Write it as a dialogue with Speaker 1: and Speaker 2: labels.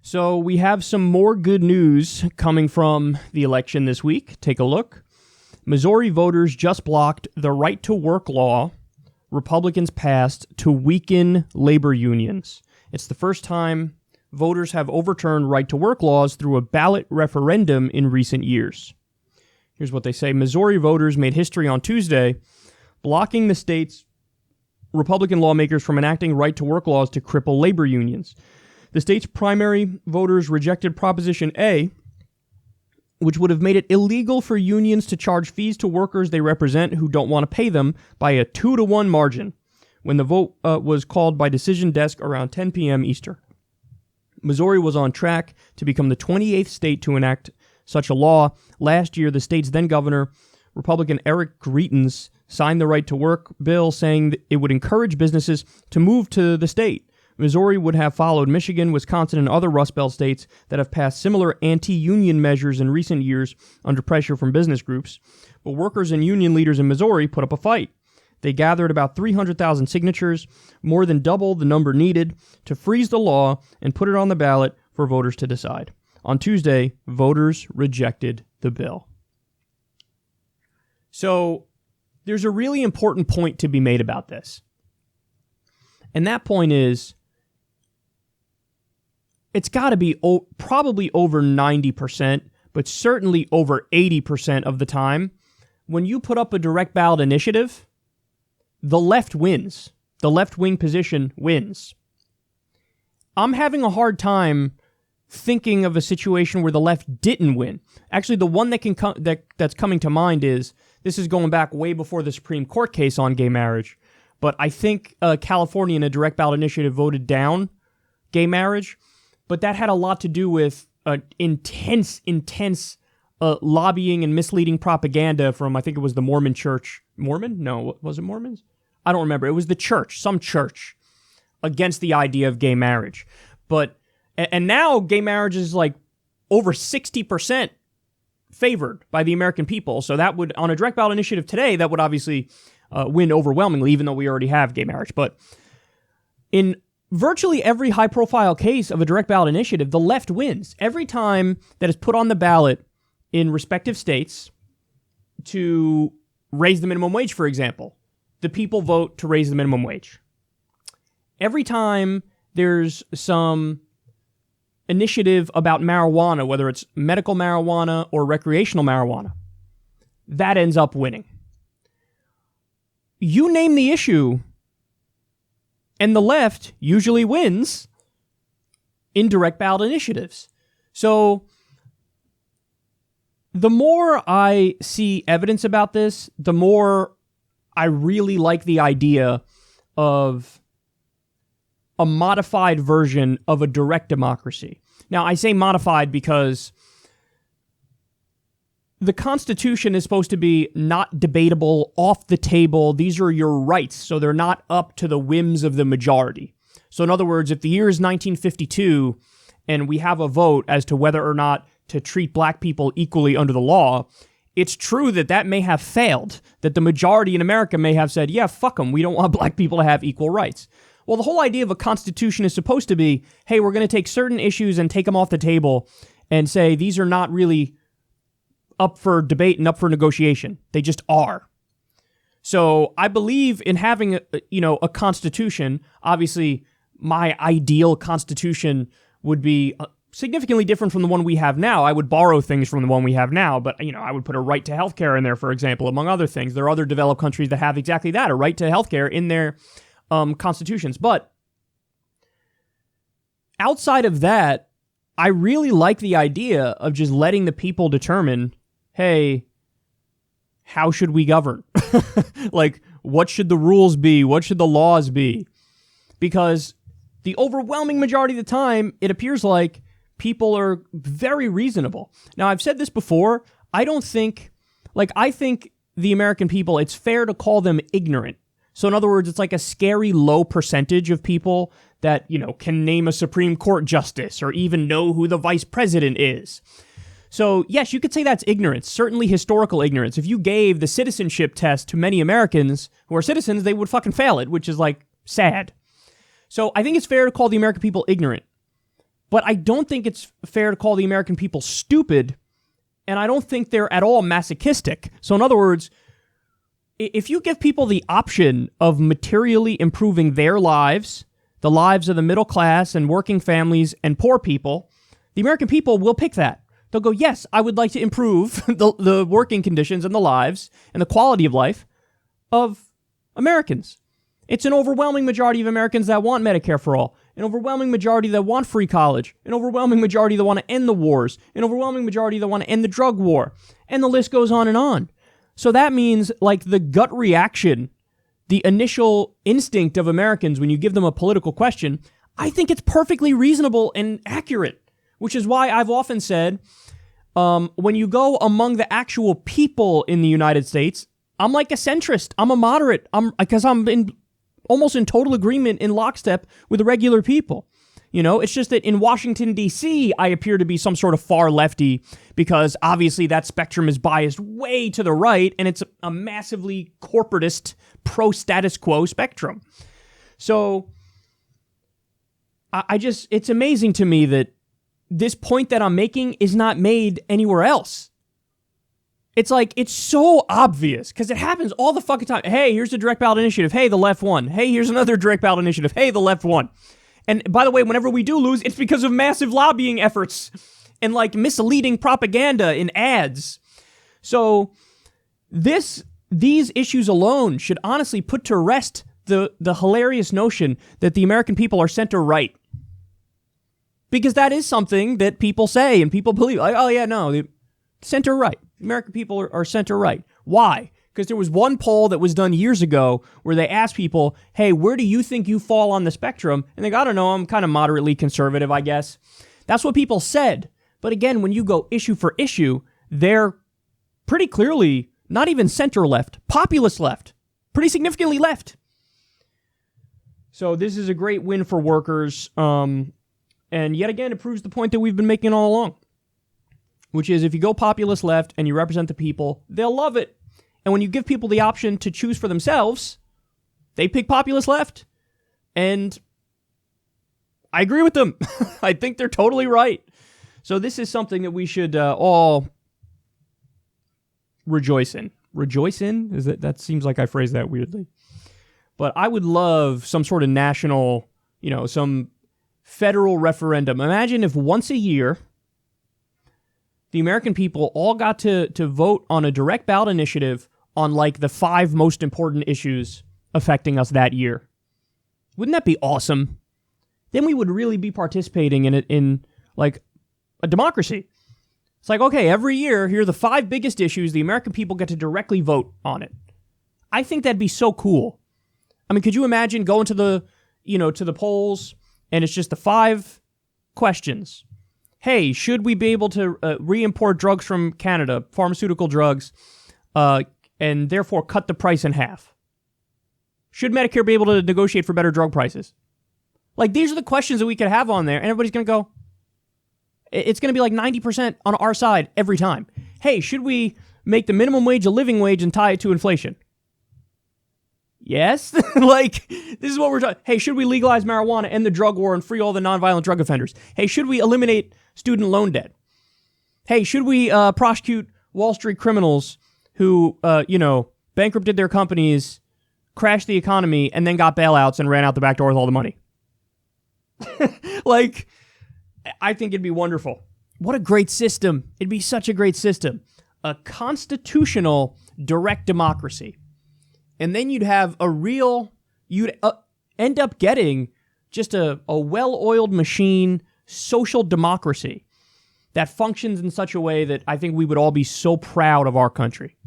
Speaker 1: So we have some more good news coming from the election this week. Take a look. Missouri voters just blocked the right-to-work law Republicans passed to weaken labor unions. It's the first time voters have overturned right-to-work laws through a ballot referendum in recent years. Here's what they say. Missouri voters made history on Tuesday, blocking the state's Republican lawmakers from enacting right-to-work laws to cripple labor unions. The state's primary voters rejected Proposition A, which would have made it illegal for unions to charge fees to workers they represent who don't want to pay them, by a 2-to-1 margin when the vote was called by decision desk around 10 p.m. Eastern. Missouri was on track to become the 28th state to enact such a law. Last year, the state's then-governor, Republican Eric Greitens, signed the right-to-work bill, saying that it would encourage businesses to move to the state. Missouri would have followed Michigan, Wisconsin, and other Rust Belt states that have passed similar anti-union measures in recent years under pressure from business groups. But workers and union leaders in Missouri put up a fight. They gathered about 300,000 signatures, more than double the number needed, to freeze the law and put it on the ballot for voters to decide. On Tuesday, voters rejected the bill. So there's a really important point to be made about this. And that point is, it's got to be probably over 90%, but certainly over 80% of the time, when you put up a direct ballot initiative, the left wins. The left-wing position wins. I'm having a hard time thinking of a situation where the left didn't win. Actually, the one that's coming to mind is, this is going back way before the Supreme Court case on gay marriage, but I think California in a direct ballot initiative voted down gay marriage, but that had a lot to do with intense lobbying and misleading propaganda from, I think it was the Mormon church. Mormon? No, was it Mormons? I don't remember. It was the church, some church, against the idea of gay marriage. And now gay marriage is like over 60% favored by the American people. So that would, on a direct ballot initiative today, that would obviously win overwhelmingly, even though we already have gay marriage. But in virtually every high-profile case of a direct ballot initiative, the left wins. Every time that is put on the ballot in respective states to raise the minimum wage, for example, the people vote to raise the minimum wage. Every time there's some initiative about marijuana, whether it's medical marijuana or recreational marijuana, that ends up winning. You name the issue, and the left usually wins in direct ballot initiatives. So the more I see evidence about this, the more I really like the idea of a modified version of a direct democracy. Now, I say modified because the Constitution is supposed to be not debatable, off the table. These are your rights, so they're not up to the whims of the majority. So in other words, if the year is 1952 and we have a vote as to whether or not to treat black people equally under the law, it's true that may have failed, that the majority in America may have said, yeah, fuck them, we don't want black people to have equal rights. Well, the whole idea of a constitution is supposed to be, hey, we're going to take certain issues and take them off the table and say these are not really up for debate and up for negotiation. They just are. So I believe in having a constitution. Obviously, my ideal constitution would be significantly different from the one we have now. I would borrow things from the one we have now, but I would put a right to healthcare in there, for example, among other things. There are other developed countries that have exactly that, a right to healthcare in their constitutions. But outside of that, I really like the idea of just letting the people determine, hey, how should we govern? Like, what should the rules be? What should the laws be? Because the overwhelming majority of the time, it appears like people are very reasonable. Now, I've said this before. I think the American people, it's fair to call them ignorant. So in other words, it's like a scary low percentage of people that, can name a Supreme Court justice or even know who the vice president is. So yes, you could say that's ignorance, certainly historical ignorance. If you gave the citizenship test to many Americans who are citizens, they would fucking fail it, which is like sad. So I think it's fair to call the American people ignorant. But I don't think it's fair to call the American people stupid, and I don't think they're at all masochistic. So in other words, if you give people the option of materially improving their lives, the lives of the middle class and working families and poor people, the American people will pick that. They'll go, yes, I would like to improve the working conditions and the lives and the quality of life of Americans. It's an overwhelming majority of Americans that want Medicare for all, an overwhelming majority that want free college, an overwhelming majority that want to end the wars, an overwhelming majority that want to end the drug war, and the list goes on and on. So that means, like, the gut reaction, the initial instinct of Americans when you give them a political question, I think it's perfectly reasonable and accurate, which is why I've often said, when you go among the actual people in the United States, I'm like a centrist. I'm a moderate. Because I'm almost in total agreement, in lockstep with the regular people. You know, it's just that in Washington, D.C., I appear to be some sort of far lefty because obviously that spectrum is biased way to the right, and it's a massively corporatist, pro-status quo spectrum. So it's amazing to me that this point that I'm making is not made anywhere else. It's like, it's so obvious, because it happens all the fucking time. Hey, here's a direct ballot initiative. Hey, the left won. Hey, here's another direct ballot initiative. Hey, the left won. And by the way, whenever we do lose, it's because of massive lobbying efforts and like misleading propaganda in ads. So these issues alone should honestly put to rest the hilarious notion that the American people are center-right. Because that is something that people say and people believe. Like, oh yeah, no, the center-right. American people are center-right. Why? Because there was one poll that was done years ago where they asked people, hey, where do you think you fall on the spectrum? And they go, I don't know, I'm kind of moderately conservative, I guess. That's what people said. But again, when you go issue for issue, they're pretty clearly not even center-left, populist left, pretty significantly left. So this is a great win for workers. And yet again, it proves the point that we've been making all along, which is if you go populist left and you represent the people, they'll love it. And when you give people the option to choose for themselves, they pick populist left. And I agree with them. I think they're totally right. So this is something that we should all rejoice in. Rejoice in? That seems like I phrased that weirdly. But I would love some sort of national, some federal referendum. Imagine if once a year, the American people all got to vote on a direct ballot initiative on like the 5 most important issues affecting us that year. Wouldn't that be awesome? Then we would really be participating in it in like a democracy. It's like, okay, every year, here are the 5 biggest issues. The American people get to directly vote on it. I think that'd be so cool. I mean, could you imagine going to the polls and it's just the 5 questions? Hey, should we be able to re-import drugs from Canada, pharmaceutical drugs, and therefore cut the price in half? Should Medicare be able to negotiate for better drug prices? Like, these are the questions that we could have on there, and everybody's going to go, it's going to be like 90% on our side every time. Hey, should we make the minimum wage a living wage and tie it to inflation? Yes? Like, this is what we're talking. Hey, should we legalize marijuana, end the drug war, and free all the nonviolent drug offenders? Hey, should we eliminate student loan debt? Hey, should we prosecute Wall Street criminals who, bankrupted their companies, crashed the economy, and then got bailouts and ran out the back door with all the money? Like, I think it'd be wonderful. What a great system. It'd be such a great system. A constitutional direct democracy. And then you'd have you'd end up getting just a well-oiled machine, social democracy that functions in such a way that I think we would all be so proud of our country.